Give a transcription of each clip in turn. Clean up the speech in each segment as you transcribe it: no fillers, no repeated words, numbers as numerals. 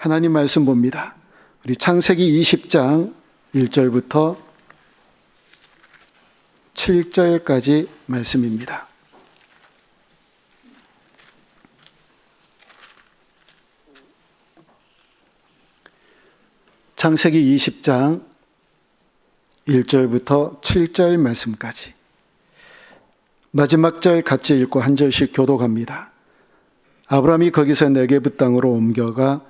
하나님 말씀 봅니다. 우리 창세기 20장 1절부터 7절까지 말씀입니다. 창세기 20장 1절부터 7절 말씀까지 마지막 절 같이 읽고 한 절씩 교독합니다. 아브라함이 거기서 네게브 땅으로 옮겨가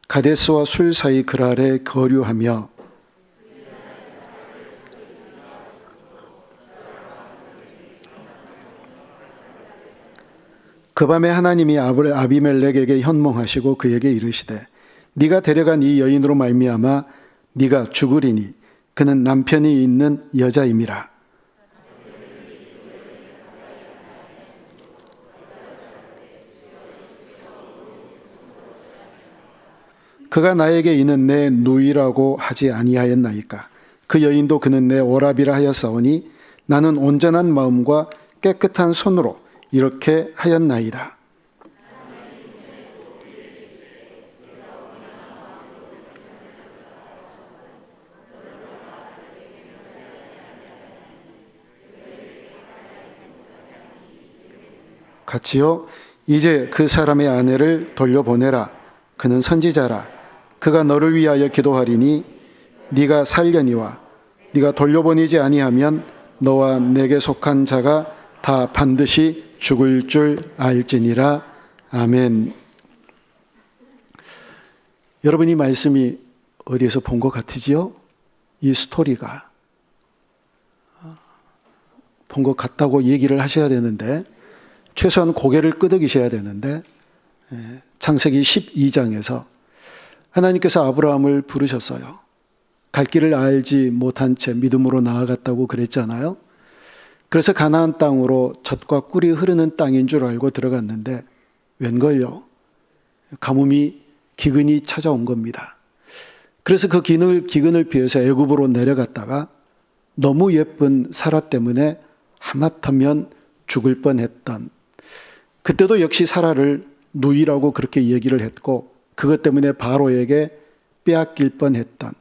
가데스와 술 사이 그랄에 거류하며 그 밤에 하나님이 아비멜렉에게 현몽하시고 그에게 이르시되 네가 데려간 이 여인으로 말미암아 네가 죽으리니 그는 남편이 있는 여자임이라. 그가 나에게 이는 내 누이라고 하지 아니하였나이까. 그 여인도 그는 내 오라비라 하였사오니 나는 온전한 마음과 깨끗한 손으로 이렇게 하였나이다. 같이요. 이제 그 사람의 아내를 돌려보내라. 그는 선지자라. 그가 너를 위하여 기도하리니 네가 살려니와 네가 돌려보내지 아니하면 너와 내게 속한 자가 다 반드시 죽을 줄 알지니라. 아멘. 여러분, 이 말씀이 어디에서 본 것 같으지요? 이 스토리가 본 것 같다고 얘기를 하셔야 되는데, 최소한 고개를 끄덕이셔야 되는데, 창세기 12장에서 하나님께서 아브라함을 부르셨어요. 갈 길을 알지 못한 채 믿음으로 나아갔다고 그랬잖아요. 그래서 가나안 땅으로 젖과 꿀이 흐르는 땅인 줄 알고 들어갔는데 웬걸요? 가뭄이 기근이 찾아온 겁니다. 그래서 그 기근을 피해서 애굽으로 내려갔다가 너무 예쁜 사라 때문에 하마터면 죽을 뻔했던, 그때도 역시 사라를 누이라고 그렇게 얘기를 했고 그것 때문에 바로에게 빼앗길 뻔했던,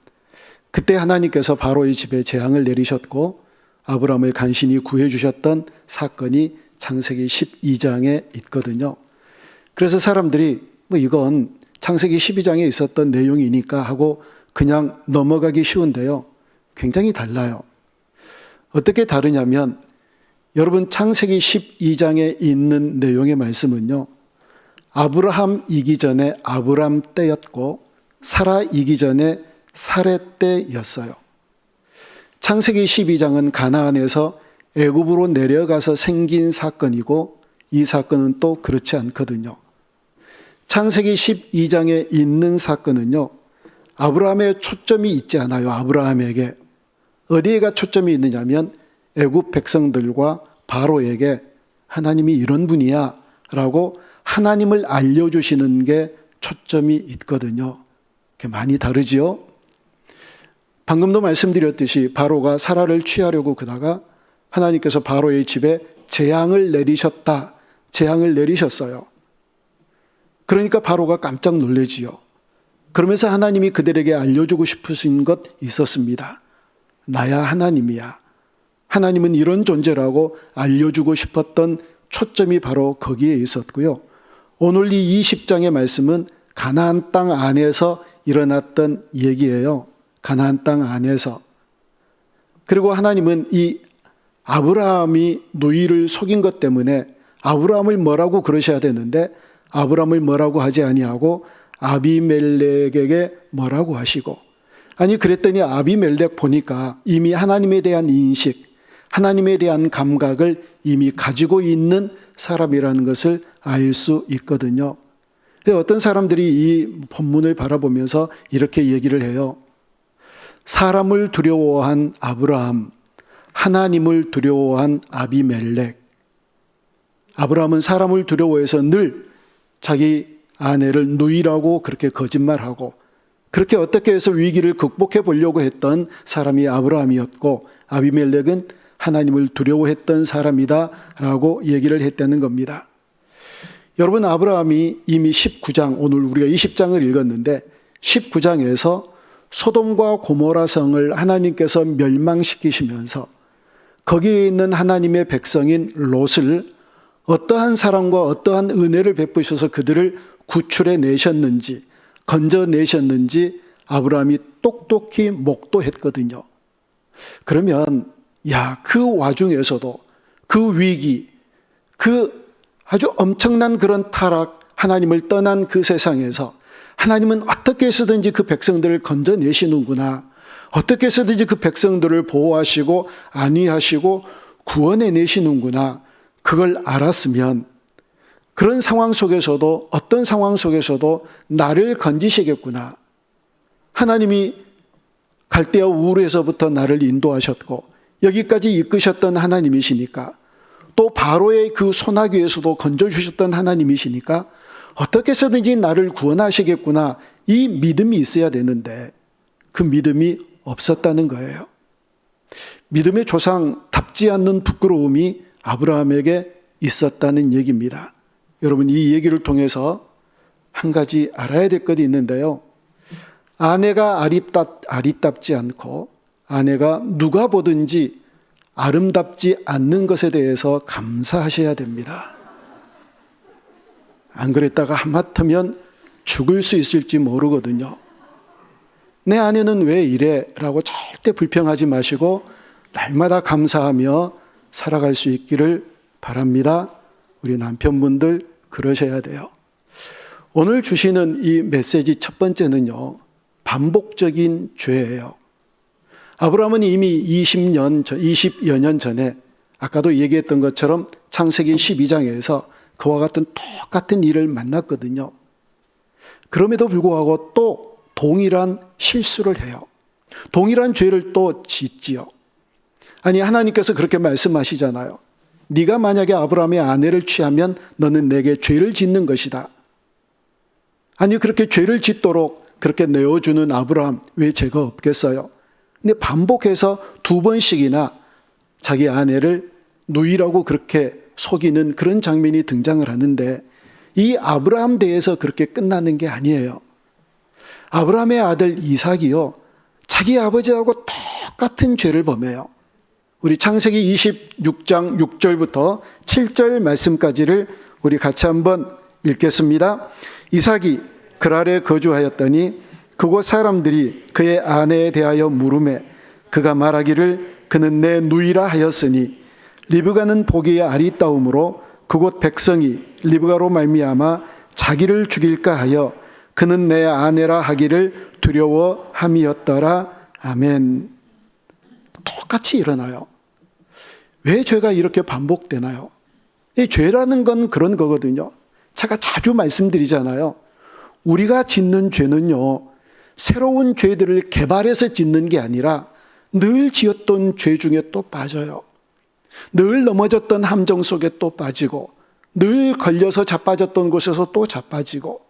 그때 하나님께서 바로의 집에 재앙을 내리셨고 아브라함을 간신히 구해주셨던 사건이 창세기 12장에 있거든요. 그래서 사람들이 이건 창세기 12장에 있었던 내용이니까 하고 그냥 넘어가기 쉬운데요. 굉장히 달라요. 어떻게 다르냐면, 여러분, 창세기 12장에 있는 내용의 말씀은요, 아브라함이기 전에 아브람 때였고 사라이기 전에 사레 때였어요. 창세기 12장은 가나안에서 애굽으로 내려가서 생긴 사건이고 이 사건은 또 그렇지 않거든요. 창세기 12장에 있는 사건은요, 아브라함의 초점이 있지 않아요. 아브라함에게 어디에가 초점이 있느냐면 애굽 백성들과 바로에게 하나님이 이런 분이야 라고 하나님을 알려주시는 게 초점이 있거든요. 많이 다르지요? 방금도 말씀드렸듯이 바로가 사라를 취하려고 그러다가 하나님께서 바로의 집에 재앙을 내리셨어요. 그러니까 바로가 깜짝 놀라지요. 그러면서 하나님이 그들에게 알려주고 싶으신 것 있었습니다. 나야 하나님이야. 하나님은 이런 존재라고 알려주고 싶었던 초점이 바로 거기에 있었고요. 오늘 이 20장의 말씀은 가나안 땅 안에서 일어났던 얘기예요. 가나안 땅 안에서. 그리고 하나님은 이 아브라함이 누이를 속인 것 때문에 아브라함을 뭐라고 그러셔야 되는데 아브라함을 뭐라고 하지 아니하고 아비멜렉에게 뭐라고 하시고, 아니 그랬더니 아비멜렉 보니까 이미 하나님에 대한 인식, 하나님에 대한 감각을 이미 가지고 있는 사람이라는 것을 알 수 있거든요. 어떤 사람들이 이 본문을 바라보면서 이렇게 얘기를 해요. 사람을 두려워한 아브라함, 하나님을 두려워한 아비멜렉. 아브라함은 사람을 두려워해서 늘 자기 아내를 누이라고 그렇게 거짓말하고 그렇게 어떻게 해서 위기를 극복해 보려고 했던 사람이 아브라함이었고, 아비멜렉은 하나님을 두려워했던 사람이다라고 얘기를 했다는 겁니다. 여러분, 아브라함이 이미 19장, 오늘 우리가 20장을 읽었는데 19장에서 소돔과 고모라 성을 하나님께서 멸망시키시면서 거기에 있는 하나님의 백성인 롯을 어떠한 사랑과 어떠한 은혜를 베푸셔서 그들을 구출해 내셨는지, 건져내셨는지 아브라함이 똑똑히 목도했거든요. 그러면 그 와중에서도 그 위기, 그 아주 엄청난 그런 타락, 하나님을 떠난 그 세상에서 하나님은 어떻게 해서든지 그 백성들을 건져내시는구나, 어떻게 해서든지 그 백성들을 보호하시고 안위하시고 구원해 내시는구나, 그걸 알았으면 그런 상황 속에서도, 어떤 상황 속에서도 나를 건지시겠구나, 하나님이 갈대아 우르에서부터 나를 인도하셨고 여기까지 이끄셨던 하나님이시니까, 또 바로의 그 소나기에서도 건져주셨던 하나님이시니까 어떻게 해서든지 나를 구원하시겠구나, 이 믿음이 있어야 되는데 그 믿음이 없었다는 거예요. 믿음의 조상답지 않는 부끄러움이 아브라함에게 있었다는 얘기입니다. 여러분, 이 얘기를 통해서 한 가지 알아야 될 것이 있는데요. 아내가 아리답지 않고 아내가 누가 보든지 아름답지 않는 것에 대해서 감사하셔야 됩니다. 안 그랬다가 하마터면 죽을 수 있을지 모르거든요. 내 아내는 왜 이래? 라고 절대 불평하지 마시고 날마다 감사하며 살아갈 수 있기를 바랍니다. 우리 남편분들 그러셔야 돼요. 오늘 주시는 이 메시지 첫 번째는요, 반복적인 죄예요. 아브라함은 이미 20여 년 전에 아까도 얘기했던 것처럼 창세기 12장에서 그와 같은 똑같은 일을 만났거든요. 그럼에도 불구하고 또 동일한 실수를 해요. 동일한 죄를 또 짓지요. 아니, 하나님께서 그렇게 말씀하시잖아요. 네가 만약에 아브라함의 아내를 취하면 너는 내게 죄를 짓는 것이다. 아니, 그렇게 죄를 짓도록 그렇게 내어주는 아브라함, 왜 죄가 없겠어요? 근데 반복해서 2번씩이나 자기 아내를 누이라고 그렇게 속이는 그런 장면이 등장을 하는데, 이 아브라함 대해서 그렇게 끝나는 게 아니에요. 아브라함의 아들 이삭이요, 자기 아버지하고 똑같은 죄를 범해요. 우리 창세기 26장 6절부터 7절 말씀까지를 우리 같이 한번 읽겠습니다. 이삭이 그랄에 거주하였더니 그곳 사람들이 그의 아내에 대하여 물으매 그가 말하기를 그는 내 누이라 하였으니 리브가는 보기에 아리따움으로 그곳 백성이 리브가로 말미암아 자기를 죽일까 하여 그는 내 아내라 하기를 두려워함이었더라. 아멘. 똑같이 일어나요. 왜 죄가 이렇게 반복되나요? 이 죄라는 건 그런 거거든요. 제가 자주 말씀드리잖아요. 우리가 짓는 죄는요, 새로운 죄들을 개발해서 짓는 게 아니라 늘 지었던 죄 중에 또 빠져요. 늘 넘어졌던 함정 속에 또 빠지고, 늘 걸려서 자빠졌던 곳에서 또 자빠지고,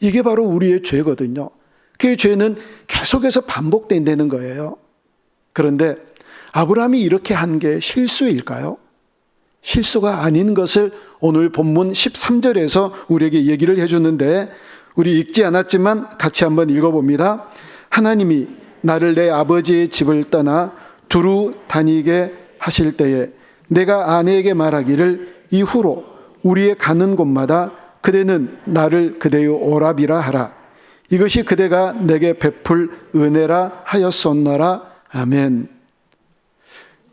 이게 바로 우리의 죄거든요. 그 죄는 계속해서 반복된다는 거예요. 그런데 아브라함이 이렇게 한 게 실수일까요? 실수가 아닌 것을 오늘 본문 13절에서 우리에게 얘기를 해주는데, 우리 읽지 않았지만 같이 한번 읽어봅니다. 하나님이 나를 내 아버지의 집을 떠나 두루 다니게 하실 때에 내가 아내에게 말하기를 이후로 우리의 가는 곳마다 그대는 나를 그대의 오라비라 하라. 이것이 그대가 내게 베풀 은혜라 하였었노라. 아멘.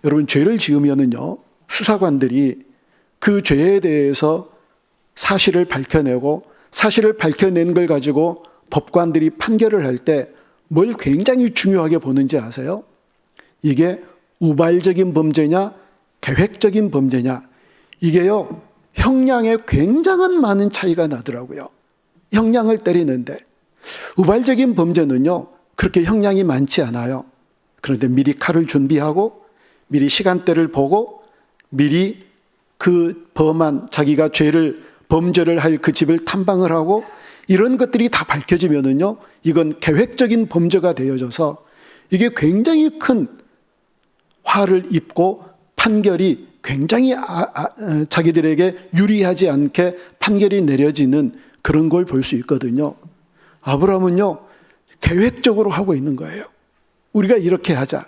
여러분, 죄를 지으면은요, 수사관들이 그 죄에 대해서 사실을 밝혀내고, 사실을 밝혀낸 걸 가지고 법관들이 판결을 할 때 뭘 굉장히 중요하게 보는지 아세요? 이게 우발적인 범죄냐, 계획적인 범죄냐, 이게요, 형량에 굉장한 많은 차이가 나더라고요. 형량을 때리는데 우발적인 범죄는요, 그렇게 형량이 많지 않아요. 그런데 미리 칼을 준비하고 미리 시간대를 보고 미리 그 범한, 자기가 범죄를 할 그 집을 탐방을 하고, 이런 것들이 다 밝혀지면은요, 이건 계획적인 범죄가 되어져서 이게 굉장히 큰 화를 입고 판결이 굉장히 자기들에게 유리하지 않게 판결이 내려지는 그런 걸 볼 수 있거든요. 아브라함은요, 계획적으로 하고 있는 거예요. 우리가 이렇게 하자.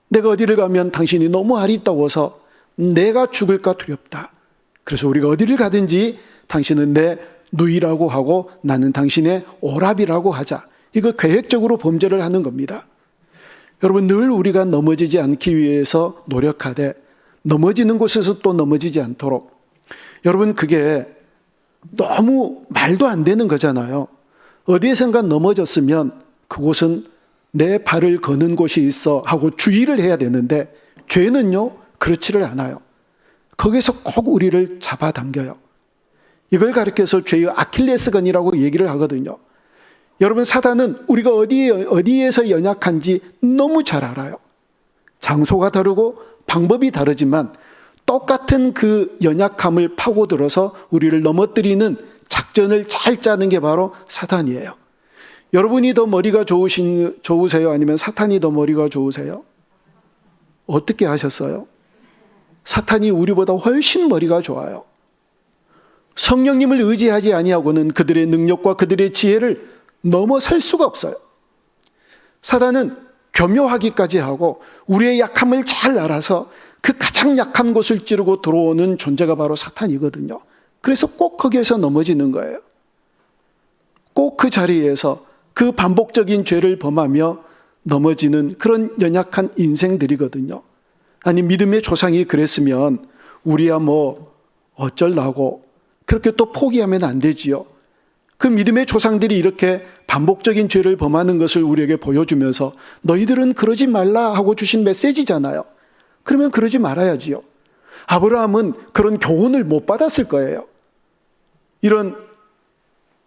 내가 어디를 가면 당신이 너무 아리따워서 내가 죽을까 두렵다. 그래서 우리가 어디를 가든지 당신은 내 누이라고 하고 나는 당신의 오랍이라고 하자. 이거 계획적으로 범죄를 하는 겁니다. 여러분, 늘 우리가 넘어지지 않기 위해서 노력하되 넘어지는 곳에서 또 넘어지지 않도록, 여러분, 그게 너무 말도 안 되는 거잖아요. 어디에선가 넘어졌으면 그곳은 내 발을 거는 곳이 있어 하고 주의를 해야 되는데, 죄는요 그렇지를 않아요. 거기서 꼭 우리를 잡아당겨요. 이걸 가리켜서 죄의 아킬레스건이라고 얘기를 하거든요. 여러분, 사단은 우리가 어디에서 연약한지 너무 잘 알아요. 장소가 다르고 방법이 다르지만 똑같은 그 연약함을 파고들어서 우리를 넘어뜨리는 작전을 잘 짜는 게 바로 사탄이에요. 여러분이 더 머리가 좋으세요? 아니면 사탄이 더 머리가 좋으세요? 어떻게 하셨어요? 사탄이 우리보다 훨씬 머리가 좋아요. 성령님을 의지하지 아니하고는 그들의 능력과 그들의 지혜를 넘어설 수가 없어요. 사단은 교묘하기까지 하고 우리의 약함을 잘 알아서 그 가장 약한 곳을 찌르고 들어오는 존재가 바로 사탄이거든요. 그래서 꼭 거기에서 넘어지는 거예요. 꼭 그 자리에서 그 반복적인 죄를 범하며 넘어지는 그런 연약한 인생들이거든요. 아니, 믿음의 조상이 그랬으면 우리야 뭐 어쩔라고 그렇게 또 포기하면 안 되지요. 그 믿음의 조상들이 이렇게 반복적인 죄를 범하는 것을 우리에게 보여주면서 너희들은 그러지 말라 하고 주신 메시지잖아요. 그러면 그러지 말아야지요. 아브라함은 그런 교훈을 못 받았을 거예요. 이런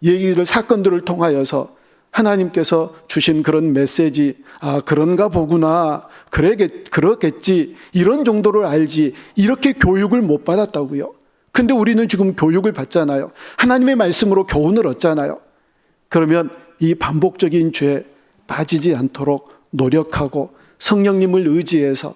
얘기를, 사건들을 통하여서 하나님께서 주신 그런 메시지, 아, 그런가 보구나, 그러겠지, 이런 정도를 알지, 이렇게 교육을 못 받았다고요. 근데 우리는 지금 교육을 받잖아요. 하나님의 말씀으로 교훈을 얻잖아요. 그러면 이 반복적인 죄에 빠지지 않도록 노력하고 성령님을 의지해서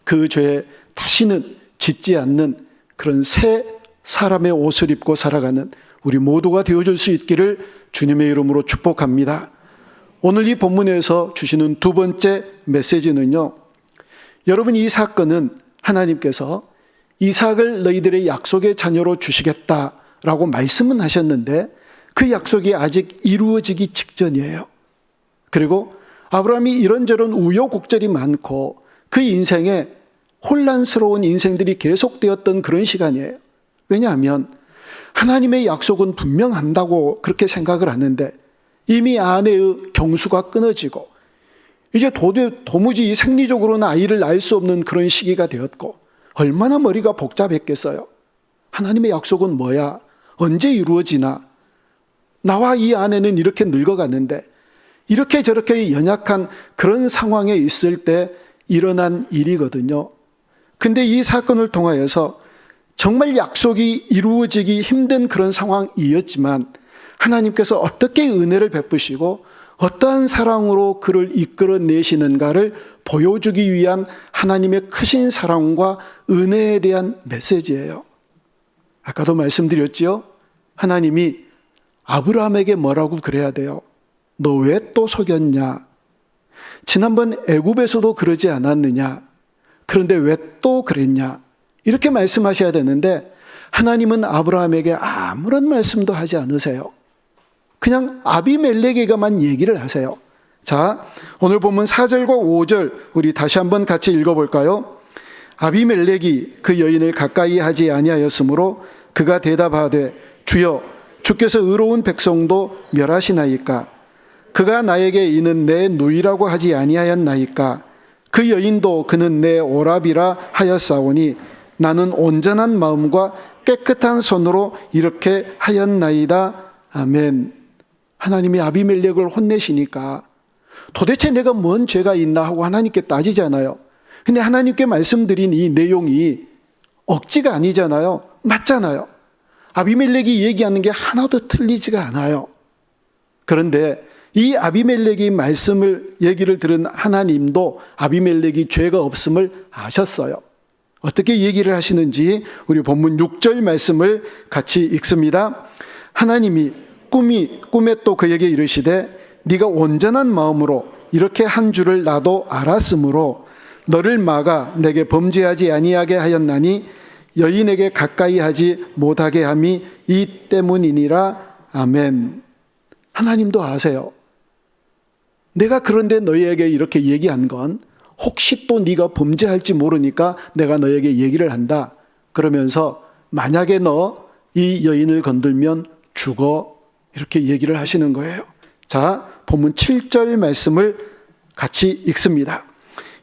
그 죄에 다시는 짓지 않는 그런 새 사람의 옷을 입고 살아가는 우리 모두가 되어줄 수 있기를 주님의 이름으로 축복합니다. 오늘 이 본문에서 주시는 두 번째 메시지는요, 여러분, 이 사건은 하나님께서 이삭을 너희들의 약속의 자녀로 주시겠다라고 말씀은 하셨는데 그 약속이 아직 이루어지기 직전이에요. 그리고 아브라함이 이런저런 우여곡절이 많고 그 인생에 혼란스러운 인생들이 계속되었던 그런 시간이에요. 왜냐하면 하나님의 약속은 분명한다고 그렇게 생각을 하는데 이미 아내의 경수가 끊어지고 이제 도무지 생리적으로는 아이를 낳을 수 없는 그런 시기가 되었고 얼마나 머리가 복잡했겠어요. 하나님의 약속은 뭐야? 언제 이루어지나? 나와 이 아내는 이렇게 늙어갔는데 이렇게 저렇게 연약한 그런 상황에 있을 때 일어난 일이거든요. 근데 이 사건을 통하여서 정말 약속이 이루어지기 힘든 그런 상황이었지만 하나님께서 어떻게 은혜를 베푸시고 어떠한 사랑으로 그를 이끌어내시는가를 보여주기 위한 하나님의 크신 사랑과 은혜에 대한 메시지예요. 아까도 말씀드렸지요. 하나님이 아브라함에게 뭐라고 그래야 돼요? 너 왜 또 속였냐? 지난번 애굽에서도 그러지 않았느냐? 그런데 왜 또 그랬냐? 이렇게 말씀하셔야 되는데 하나님은 아브라함에게 아무런 말씀도 하지 않으세요. 그냥 아비멜렉에게만 얘기를 하세요. 자, 오늘 보면 4절과 5절 우리 다시 한번 같이 읽어볼까요? 아비멜렉이 그 여인을 가까이 하지 아니하였으므로 그가 대답하되 주여 주께서 의로운 백성도 멸하시나이까? 그가 나에게 이는 내 누이라고 하지 아니하였나이까? 그 여인도 그는 내 오랍이라 하였사오니 나는 온전한 마음과 깨끗한 손으로 이렇게 하였나이다. 아멘. 하나님이 아비멜렉을 혼내시니까 도대체 내가 뭔 죄가 있나 하고 하나님께 따지잖아요. 근데 하나님께 말씀드린 이 내용이 억지가 아니잖아요. 맞잖아요. 아비멜렉이 얘기하는 게 하나도 틀리지가 않아요. 그런데 이 아비멜렉이 얘기를 들은 하나님도 아비멜렉이 죄가 없음을 아셨어요. 어떻게 얘기를 하시는지 우리 본문 6절 말씀을 같이 읽습니다. 하나님이 꿈에 또 그에게 이르시되 네가 온전한 마음으로 이렇게 한 줄을 나도 알았으므로 너를 막아 내게 범죄하지 아니하게 하였나니 여인에게 가까이 하지 못하게 함이 이 때문이니라. 아멘. 하나님도 아세요. 내가 그런데 너희에게 이렇게 얘기한 건 혹시 또 네가 범죄할지 모르니까 내가 너에게 얘기를 한다. 그러면서 만약에 너 이 여인을 건들면 죽어. 이렇게 얘기를 하시는 거예요. 자, 본문 7절 말씀을 같이 읽습니다.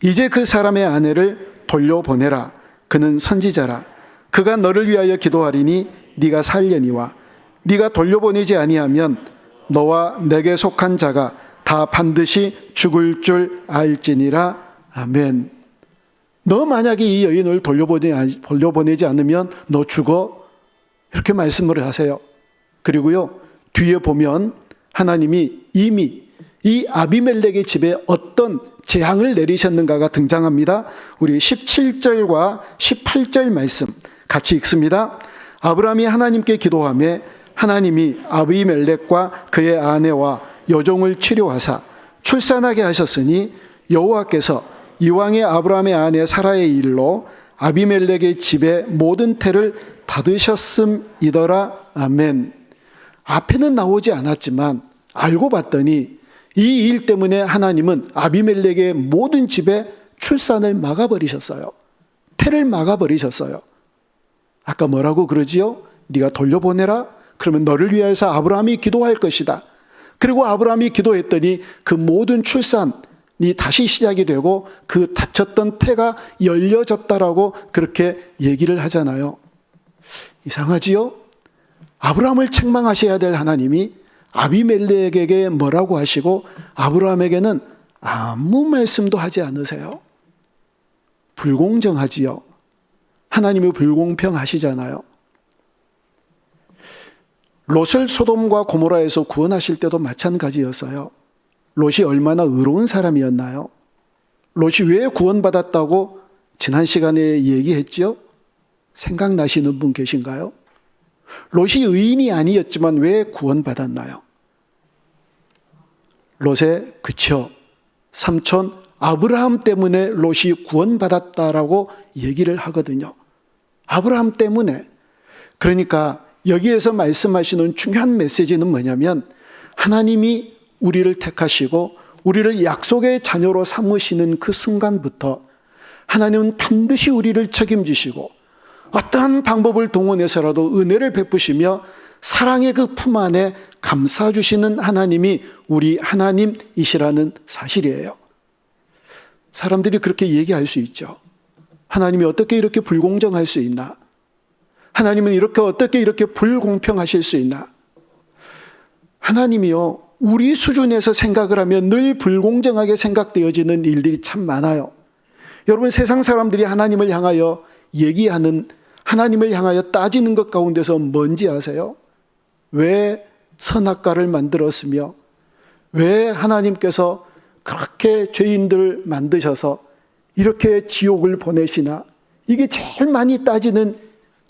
이제 그 사람의 아내를 돌려보내라. 그는 선지자라. 그가 너를 위하여 기도하리니 네가 살려니와 네가 돌려보내지 아니하면 너와 내게 속한 자가 다 반드시 죽을 줄 알지니라. 아멘. 너 만약에 이 여인을 돌려보내지 않으면 너 죽어. 이렇게 말씀을 하세요. 그리고요, 뒤에 보면 하나님이 이미 이 아비멜렉의 집에 어떤 재앙을 내리셨는가가 등장합니다. 우리 17절과 18절 말씀 같이 읽습니다. 아브라함이 하나님께 기도하며 하나님이 아비멜렉과 그의 아내와 여종을 치료하사 출산하게 하셨으니 여호와께서 이왕의 아브라함의 아내 사라의 일로 아비멜렉의 집에 모든 태를 닫으셨음이더라. 아멘. 앞에는 나오지 않았지만 알고 봤더니 이 일 때문에 하나님은 아비멜렉의 모든 집에 출산을 막아버리셨어요. 태를 막아버리셨어요. 아까 뭐라고 그러지요? 네가 돌려보내라. 그러면 너를 위해서 아브라함이 기도할 것이다. 그리고 아브라함이 기도했더니 그 모든 출산이 다시 시작이 되고 그 닫혔던 태가 열려졌다라고 그렇게 얘기를 하잖아요. 이상하지요? 아브라함을 책망하셔야 될 하나님이 아비멜렉에게 뭐라고 하시고 아브라함에게는 아무 말씀도 하지 않으세요? 불공정하지요. 하나님이 불공평하시잖아요. 롯을 소돔과 고모라에서 구원하실 때도 마찬가지였어요. 롯이 얼마나 의로운 사람이었나요? 롯이 왜 구원받았다고 지난 시간에 얘기했지요? 생각나시는 분 계신가요? 롯이 의인이 아니었지만 왜 구원받았나요? 롯의 그쵸, 삼촌 아브라함 때문에 롯이 구원받았다라고 얘기를 하거든요. 아브라함 때문에. 그러니까 여기에서 말씀하시는 중요한 메시지는 뭐냐면 하나님이 우리를 택하시고 우리를 약속의 자녀로 삼으시는 그 순간부터 하나님은 반드시 우리를 책임지시고 어떠한 방법을 동원해서라도 은혜를 베푸시며 사랑의 그 품 안에 감싸주시는 하나님이 우리 하나님이시라는 사실이에요. 사람들이 그렇게 얘기할 수 있죠. 하나님이 어떻게 이렇게 불공정할 수 있나? 하나님은 어떻게 이렇게 불공평하실 수 있나? 하나님이요, 우리 수준에서 생각을 하면 늘 불공정하게 생각되어지는 일들이 참 많아요. 여러분, 세상 사람들이 하나님을 향하여 얘기하는, 하나님을 향하여 따지는 것 가운데서 뭔지 아세요? 왜 선악과를 만들었으며 왜 하나님께서 그렇게 죄인들을 만드셔서 이렇게 지옥을 보내시나? 이게 제일 많이 따지는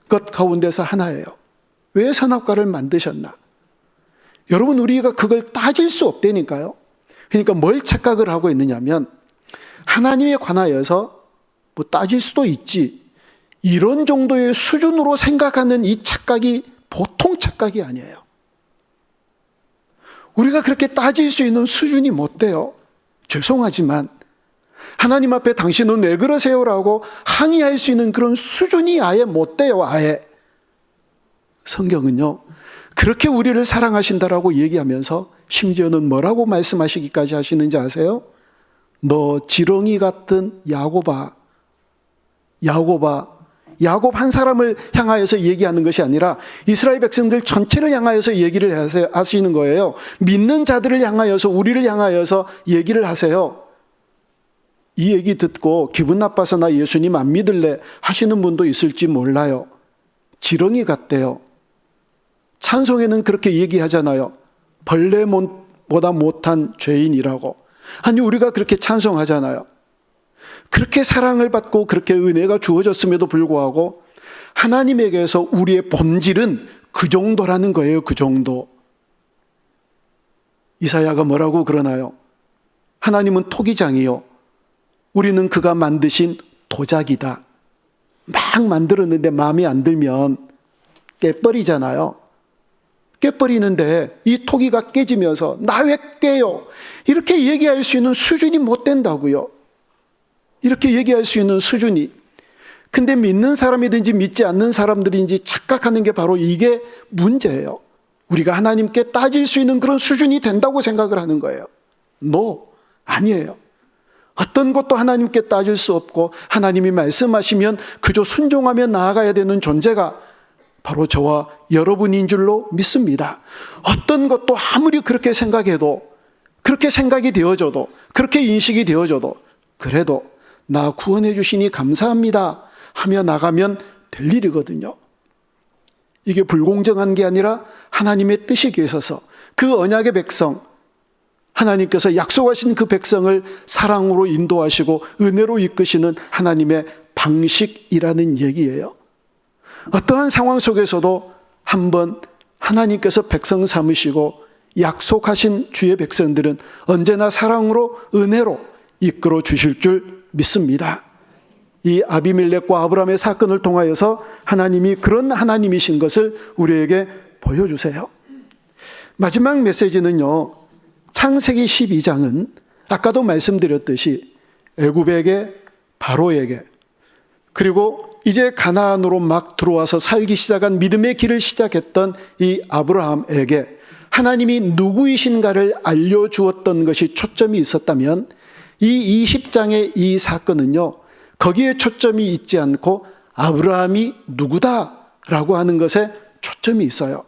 것 가운데서 하나예요. 왜 선악과를 만드셨나? 여러분, 우리가 그걸 따질 수 없다니까요. 그러니까 뭘 착각을 하고 있느냐면 하나님에 관하여서 뭐 따질 수도 있지, 이런 정도의 수준으로 생각하는 이 착각이 보통 착각이 아니에요. 우리가 그렇게 따질 수 있는 수준이 못 돼요. 죄송하지만 하나님 앞에 당신은 왜 그러세요라고 항의할 수 있는 그런 수준이 아예 못 돼요. 아예. 성경은요, 그렇게 우리를 사랑하신다라고 얘기하면서 심지어는 뭐라고 말씀하시기까지 하시는지 아세요? 너 지렁이 같은 야곱아. 야곱 한 사람을 향하여서 얘기하는 것이 아니라 이스라엘 백성들 전체를 향하여서 얘기를 하시는 거예요. 믿는 자들을 향하여서, 우리를 향하여서 얘기를 하세요. 이 얘기 듣고 기분 나빠서 나 예수님 안 믿을래 하시는 분도 있을지 몰라요. 지렁이 같대요. 찬송에는 그렇게 얘기하잖아요. 벌레보다 못한 죄인이라고. 아니, 우리가 그렇게 찬송하잖아요. 그렇게 사랑을 받고 그렇게 은혜가 주어졌음에도 불구하고 하나님에게서 우리의 본질은 그 정도라는 거예요. 그 정도. 이사야가 뭐라고 그러나요? 하나님은 토기장이요, 우리는 그가 만드신 도자기다. 막 만들었는데 마음에 안 들면 깨버리잖아요. 깨버리는데 이 토기가 깨지면서 나 왜 깨요? 이렇게 얘기할 수 있는 수준이 못 된다고요. 이렇게 얘기할 수 있는 수준이. 근데 믿는 사람이든지 믿지 않는 사람들인지 착각하는 게 바로 이게 문제예요. 우리가 하나님께 따질 수 있는 그런 수준이 된다고 생각을 하는 거예요. 아니에요. 어떤 것도 하나님께 따질 수 없고 하나님이 말씀하시면 그저 순종하며 나아가야 되는 존재가 바로 저와 여러분인 줄로 믿습니다. 어떤 것도 아무리 그렇게 생각해도, 그렇게 생각이 되어져도, 그렇게 인식이 되어져도, 그래도 나 구원해 주시니 감사합니다 하며 나가면 될 일이거든요. 이게 불공정한 게 아니라 하나님의 뜻이 계셔서 그 언약의 백성, 하나님께서 약속하신 그 백성을 사랑으로 인도하시고 은혜로 이끄시는 하나님의 방식이라는 얘기예요. 어떠한 상황 속에서도 한번 하나님께서 백성 삼으시고 약속하신 주의 백성들은 언제나 사랑으로 은혜로 이끌어 주실 줄 믿습니다. 이 아비멜렉과 아브라함의 사건을 통하여서 하나님이 그런 하나님이신 것을 우리에게 보여주세요. 마지막 메시지는요, 창세기 12장은 아까도 말씀드렸듯이 애굽에게, 바로에게, 그리고 이제 가나안으로 막 들어와서 살기 시작한 믿음의 길을 시작했던 이 아브라함에게 하나님이 누구이신가를 알려주었던 것이 초점이 있었다면, 이 20장의 이 사건은요, 거기에 초점이 있지 않고 아브라함이 누구다라고 하는 것에 초점이 있어요.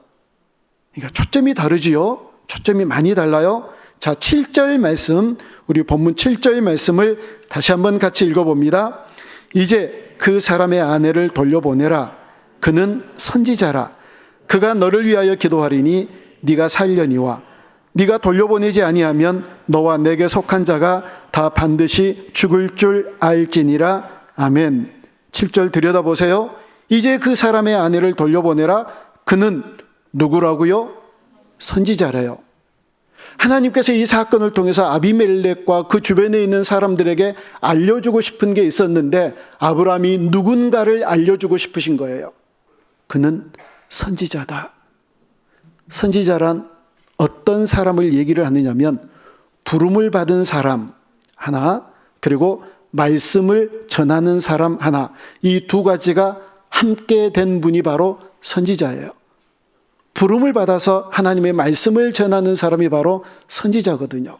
그러니까 초점이 다르지요. 초점이 많이 달라요. 자, 7절 말씀, 우리 본문 7절 말씀을 다시 한번 같이 읽어봅니다. 이제 그 사람의 아내를 돌려보내라. 그는 선지자라. 그가 너를 위하여 기도하리니 네가 살려니와 네가 돌려보내지 아니하면 너와 내게 속한 자가 다 반드시 죽을 줄 알지니라. 아멘. 7절 들여다보세요. 이제 그 사람의 아내를 돌려보내라. 그는 누구라고요? 선지자래요. 하나님께서 이 사건을 통해서 아비멜렉과 그 주변에 있는 사람들에게 알려주고 싶은 게 있었는데 아브라함이 누군가를 알려주고 싶으신 거예요. 그는 선지자다. 선지자란 어떤 사람을 얘기를 하느냐면 부름을 받은 사람 하나, 그리고 말씀을 전하는 사람 하나, 이 두 가지가 함께 된 분이 바로 선지자예요. 부름을 받아서 하나님의 말씀을 전하는 사람이 바로 선지자거든요.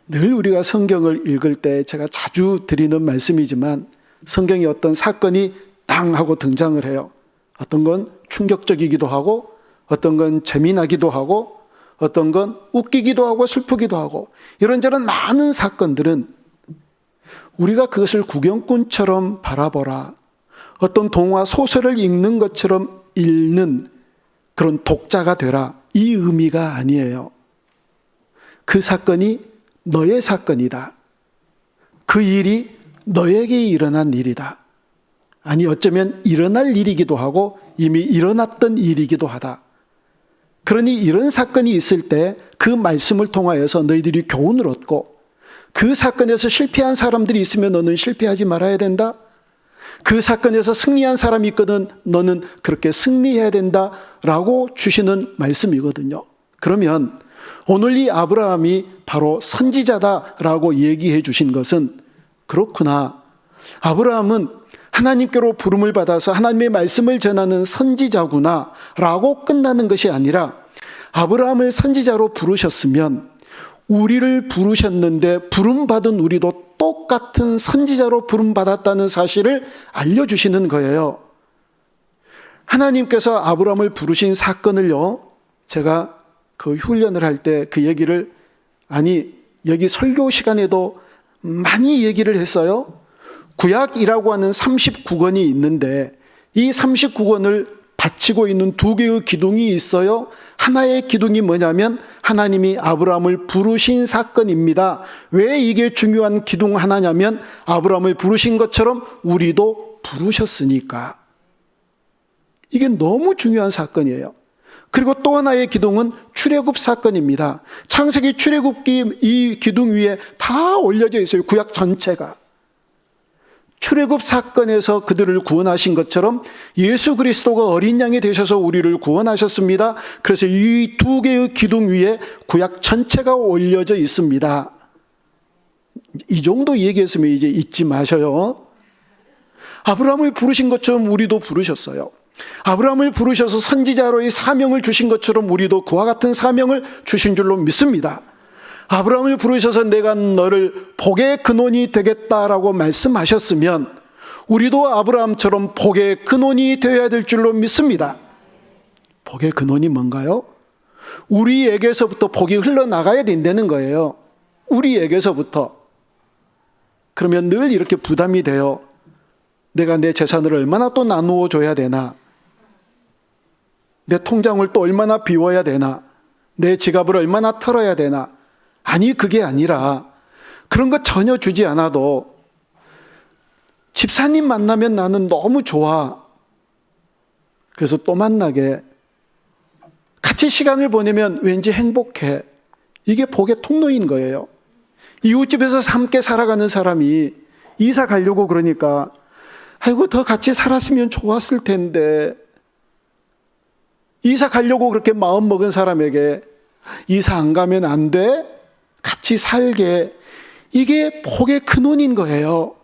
늘 우리가 성경을 읽을 때 제가 자주 드리는 말씀이지만 성경에 어떤 사건이 땅 하고 등장을 해요. 어떤 건 충격적이기도 하고, 어떤 건 재미나기도 하고, 어떤 건 웃기기도 하고 슬프기도 하고, 이런저런 많은 사건들은 우리가 그것을 구경꾼처럼 바라보라, 어떤 동화 소설을 읽는 것처럼 읽는 그런 독자가 되라, 이 의미가 아니에요. 그 사건이 너의 사건이다. 그 일이 너에게 일어난 일이다. 아니, 어쩌면 일어날 일이기도 하고 이미 일어났던 일이기도 하다. 그러니 이런 사건이 있을 때 그 말씀을 통하여서 너희들이 교훈을 얻고, 그 사건에서 실패한 사람들이 있으면 너는 실패하지 말아야 된다. 그 사건에서 승리한 사람이 있거든 너는 그렇게 승리해야 된다라고 주시는 말씀이거든요. 그러면 오늘 이 아브라함이 바로 선지자다라고 얘기해 주신 것은, 그렇구나, 아브라함은 하나님께로 부름을 받아서 하나님의 말씀을 전하는 선지자구나 라고 끝나는 것이 아니라, 아브라함을 선지자로 부르셨으면 우리를 부르셨는데 부름받은 우리도 똑같은 선지자로 부름받았다는 사실을 알려주시는 거예요. 하나님께서 아브라함을 부르신 사건을요, 제가 그 훈련을 할 때 그 얘기를, 여기 설교 시간에도 많이 얘기를 했어요. 구약이라고 하는 39권이 있는데 이 39권을 바치고 있는 두 개의 기둥이 있어요. 하나의 기둥이 뭐냐면 하나님이 아브라함을 부르신 사건입니다. 왜 이게 중요한 기둥 하나냐면 아브라함을 부르신 것처럼 우리도 부르셨으니까. 이게 너무 중요한 사건이에요. 그리고 또 하나의 기둥은 출애굽 사건입니다. 창세기 출애굽기 이 기둥 위에 다 올려져 있어요. 구약 전체가. 출애굽 사건에서 그들을 구원하신 것처럼 예수 그리스도가 어린 양이 되셔서 우리를 구원하셨습니다. 그래서 이 두 개의 기둥 위에 구약 전체가 올려져 있습니다. 이 정도 얘기했으면 이제 잊지 마셔요. 아브라함을 부르신 것처럼 우리도 부르셨어요. 아브라함을 부르셔서 선지자로의 사명을 주신 것처럼 우리도 그와 같은 사명을 주신 줄로 믿습니다. 아브라함을 부르셔서 내가 너를 복의 근원이 되겠다라고 말씀하셨으면 우리도 아브라함처럼 복의 근원이 되어야 될 줄로 믿습니다. 복의 근원이 뭔가요? 우리에게서부터 복이 흘러나가야 된다는 거예요. 우리에게서부터. 그러면 늘 이렇게 부담이 돼요. 내가 내 재산을 얼마나 또 나누어 줘야 되나? 내 통장을 또 얼마나 비워야 되나? 내 지갑을 얼마나 털어야 되나? 아니, 그게 아니라 그런 거 전혀 주지 않아도 집사님 만나면 나는 너무 좋아. 그래서 또 만나게. 같이 시간을 보내면 왠지 행복해. 이게 복의 통로인 거예요. 이웃집에서 함께 살아가는 사람이 이사 가려고 그러니까 아이고 더 같이 살았으면 좋았을 텐데, 이사 가려고 그렇게 마음 먹은 사람에게 이사 안 가면 안 돼? 같이 살게. 이게 복의 근원인 거예요.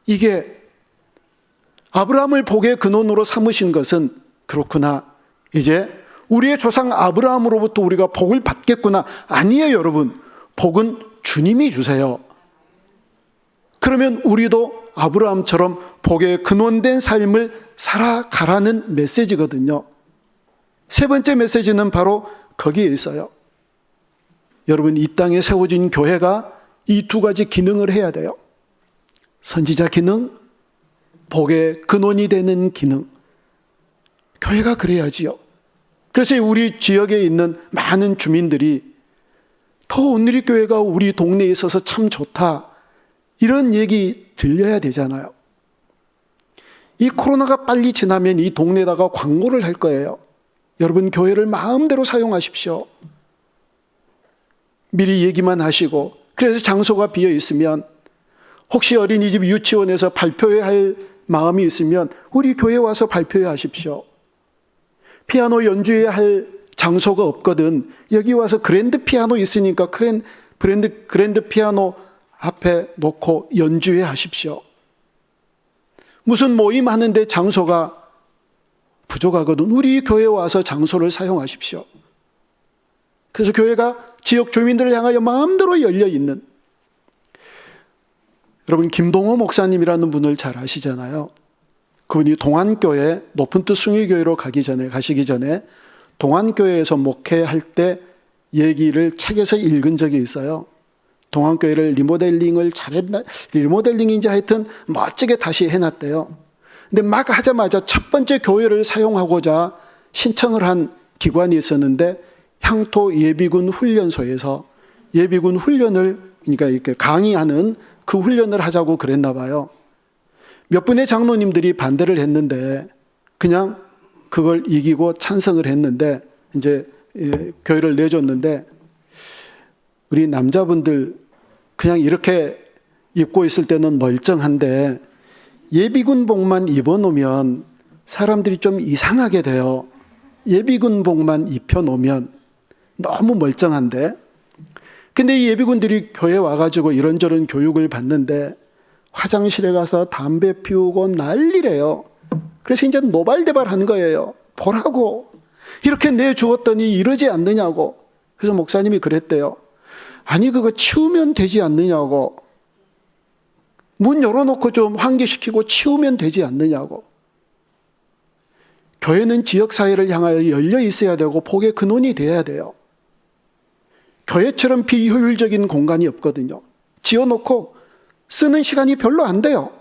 이게 아브라함을 복의 근원으로 삼으신 것은 그렇구나, 이제 우리의 조상 아브라함으로부터 우리가 복을 받겠구나. 아니에요, 여러분. 복은 주님이 주세요. 그러면 우리도 아브라함처럼 복의 근원된 삶을 살아가라는 메시지거든요. 세 번째 메시지는 바로 거기에 있어요. 여러분, 이 땅에 세워진 교회가 이 두 가지 기능을 해야 돼요. 선지자 기능, 복의 근원이 되는 기능. 교회가 그래야지요. 그래서 우리 지역에 있는 많은 주민들이 더 오늘의 교회가 우리 동네에 있어서 참 좋다, 이런 얘기 들려야 되잖아요. 이 코로나가 빨리 지나면 이 동네에다가 광고를 할 거예요. 여러분, 교회를 마음대로 사용하십시오. 미리 얘기만 하시고, 그래서 장소가 비어 있으면 혹시 어린이집 유치원에서 발표회 할 마음이 있으면 우리 교회 와서 발표회 하십시오. 피아노 연주회 할 장소가 없거든. 여기 와서 그랜드 피아노 있으니까 그랜드 피아노 앞에 놓고 연주회 하십시오. 무슨 모임 하는데 장소가 부족하거든. 우리 교회에 와서 장소를 사용하십시오. 그래서 교회가 지역 주민들을 향하여 마음대로 열려 있는. 여러분, 김동호 목사님이라는 분을 잘 아시잖아요. 그분이 동안교회, 높은 뜻 숭의교회로 가시기 전에 동안교회에서 목회할 때 얘기를 책에서 읽은 적이 있어요. 동안교회를 리모델링을 잘했나? 리모델링인지 하여튼 멋지게 다시 해놨대요. 근데 막 하자마자 첫 번째 교회를 사용하고자 신청을 한 기관이 있었는데, 향토 예비군 훈련소에서 예비군 훈련을, 그러니까 이렇게 강의하는 그 훈련을 하자고 그랬나 봐요. 몇 분의 장로님들이 반대를 했는데 그냥 그걸 이기고 찬성을 했는데 이제 교회를 내줬는데, 우리 남자분들 그냥 이렇게 입고 있을 때는 멀쩡한데 예비군복만 입어놓으면 사람들이 좀 이상하게 돼요. 예비군복만 입혀놓으면 너무 멀쩡한데. 근데 이 예비군들이 교회에 와가지고 이런저런 교육을 받는데 화장실에 가서 담배 피우고 난리래요. 그래서 이제 노발대발한 거예요. 보라고 이렇게 내주었더니 이러지 않느냐고. 그래서 목사님이 그랬대요. 아니, 그거 치우면 되지 않느냐고. 문 열어놓고 좀 환기시키고 치우면 되지 않느냐고. 교회는 지역사회를 향하여 열려 있어야 되고 복의 근원이 되어야 돼요. 교회처럼 비효율적인 공간이 없거든요. 지어놓고 쓰는 시간이 별로 안 돼요.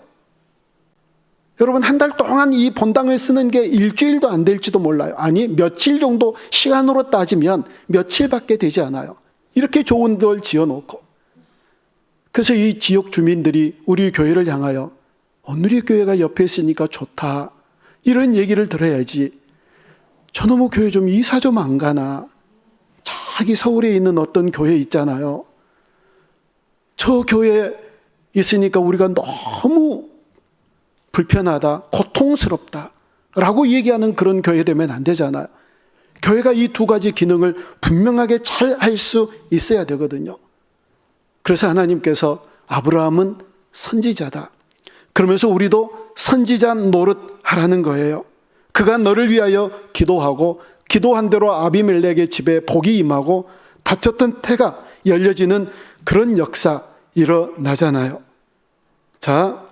여러분, 한 달 동안 이 본당을 쓰는 게 일주일도 안 될지도 몰라요. 아니, 며칠 정도 시간으로 따지면 며칠밖에 되지 않아요. 이렇게 좋은 걸 지어놓고. 그래서 이 지역 주민들이 우리 교회를 향하여 오늘의 교회가 옆에 있으니까 좋다, 이런 얘기를 들어야지. 저놈의 교회 좀 이사 좀 안 가나? 자기 서울에 있는 어떤 교회 있잖아요. 저 교회에 있으니까 우리가 너무 불편하다, 고통스럽다 라고 얘기하는 그런 교회 되면 안 되잖아요. 교회가 이 두 가지 기능을 분명하게 잘 할 수 있어야 되거든요. 그래서 하나님께서 아브라함은 선지자다. 그러면서 우리도 선지자 노릇하라는 거예요. 그가 너를 위하여 기도하고 기도한 대로 아비멜렉의 집에 복이 임하고 닫혔던 태가 열려지는 그런 역사 일어나잖아요. 자,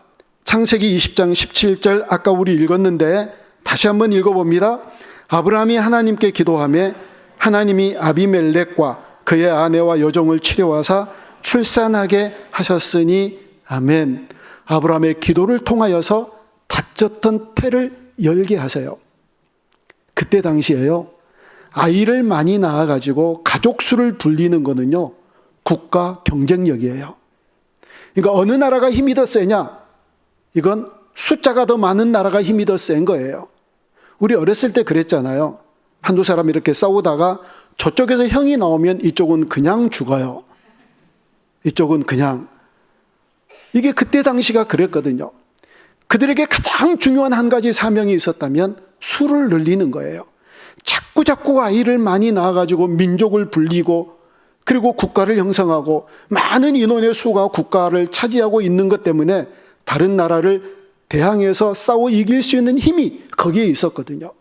창세기 20장 17절 아까 우리 읽었는데 다시 한번 읽어봅니다. 아브라함이 하나님께 기도하며 하나님이 아비멜렉과 그의 아내와 여종을 치려와사 출산하게 하셨으니 아멘. 아브라함의 기도를 통하여서 닫혔던 태를 열게 하세요. 그때 당시에요, 아이를 많이 낳아가지고 가족 수를 불리는 거는요, 국가 경쟁력이에요. 그러니까 어느 나라가 힘이 더 세냐? 이건 숫자가 더 많은 나라가 힘이 더 센 거예요. 우리 어렸을 때 그랬잖아요. 한두 사람 이렇게 싸우다가 저쪽에서 형이 나오면 이쪽은 그냥 죽어요. 이쪽은 그냥. 이게 그때 당시가 그랬거든요. 그들에게 가장 중요한 한 가지 사명이 있었다면 수를 늘리는 거예요. 자꾸 아이를 많이 낳아가지고 민족을 불리고 그리고 국가를 형성하고 많은 인원의 수가 국가를 차지하고 있는 것 때문에 다른 나라를 대항해서 싸워 이길 수 있는 힘이 거기에 있었거든요.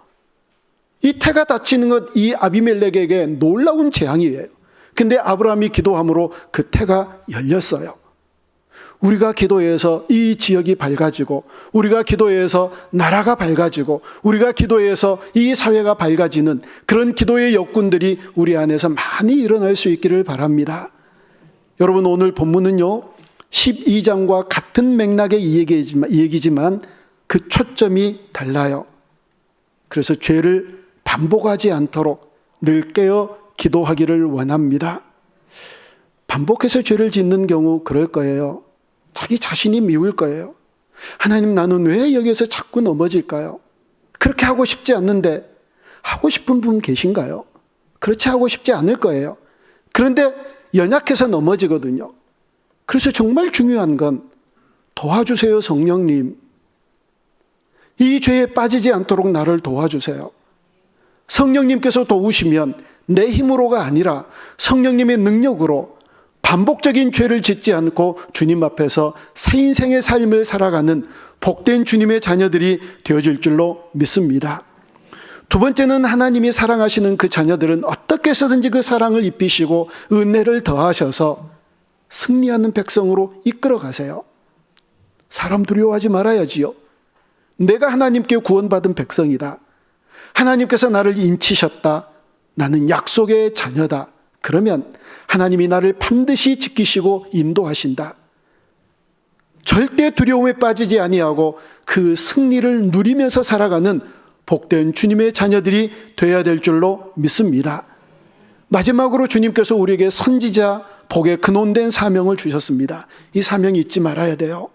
이 태가 닫히는 것, 이 아비멜렉에게 놀라운 재앙이에요. 근데 아브라함이 기도함으로 그 태가 열렸어요. 우리가 기도해서 이 지역이 밝아지고, 우리가 기도해서 나라가 밝아지고, 우리가 기도해서 이 사회가 밝아지는 그런 기도의 역군들이 우리 안에서 많이 일어날 수 있기를 바랍니다. 여러분, 오늘 본문은요 12장과 같은 맥락의 얘기지만 그 초점이 달라요. 그래서 죄를 반복하지 않도록 늘 깨어 기도하기를 원합니다. 반복해서 죄를 짓는 경우 그럴 거예요. 자기 자신이 미울 거예요. 하나님, 나는 왜 여기서 자꾸 넘어질까요? 그렇게 하고 싶지 않는데 하고 싶은 분 계신가요? 그렇지 하고 싶지 않을 거예요. 그런데 연약해서 넘어지거든요. 그래서 정말 중요한 건 도와주세요, 성령님. 이 죄에 빠지지 않도록 나를 도와주세요. 성령님께서 도우시면 내 힘으로가 아니라 성령님의 능력으로 반복적인 죄를 짓지 않고 주님 앞에서 새 인생의 삶을 살아가는 복된 주님의 자녀들이 되어질 줄로 믿습니다. 두 번째는 하나님이 사랑하시는 그 자녀들은 어떻게 해서든지 그 사랑을 입히시고 은혜를 더하셔서 승리하는 백성으로 이끌어 가세요. 사람 두려워하지 말아야지요. 내가 하나님께 구원받은 백성이다. 하나님께서 나를 인치셨다. 나는 약속의 자녀다. 그러면 하나님이 나를 반드시 지키시고 인도하신다. 절대 두려움에 빠지지 아니하고 그 승리를 누리면서 살아가는 복된 주님의 자녀들이 되어야 될 줄로 믿습니다. 마지막으로 주님께서 우리에게 선지자 복의 근원된 사명을 주셨습니다. 이 사명이 잊지 말아야 돼요.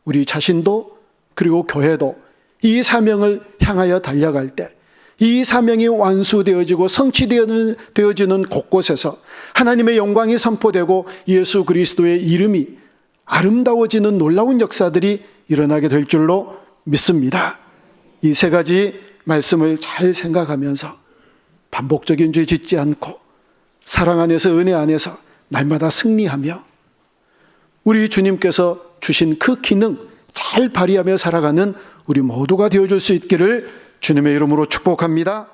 우리 자신도 그리고 교회도 이 사명을 향하여 달려갈 때, 이 사명이 완수되어지고 성취되어지는 곳곳에서 하나님의 영광이 선포되고 예수 그리스도의 이름이 아름다워지는 놀라운 역사들이 일어나게 될 줄로 믿습니다. 이 세 가지 말씀을 잘 생각하면서 반복적인 죄 짓지 않고 사랑 안에서 은혜 안에서 날마다 승리하며 우리 주님께서 주신 그 기능 잘 발휘하며 살아가는 우리 모두가 되어줄 수 있기를 주님의 이름으로 축복합니다.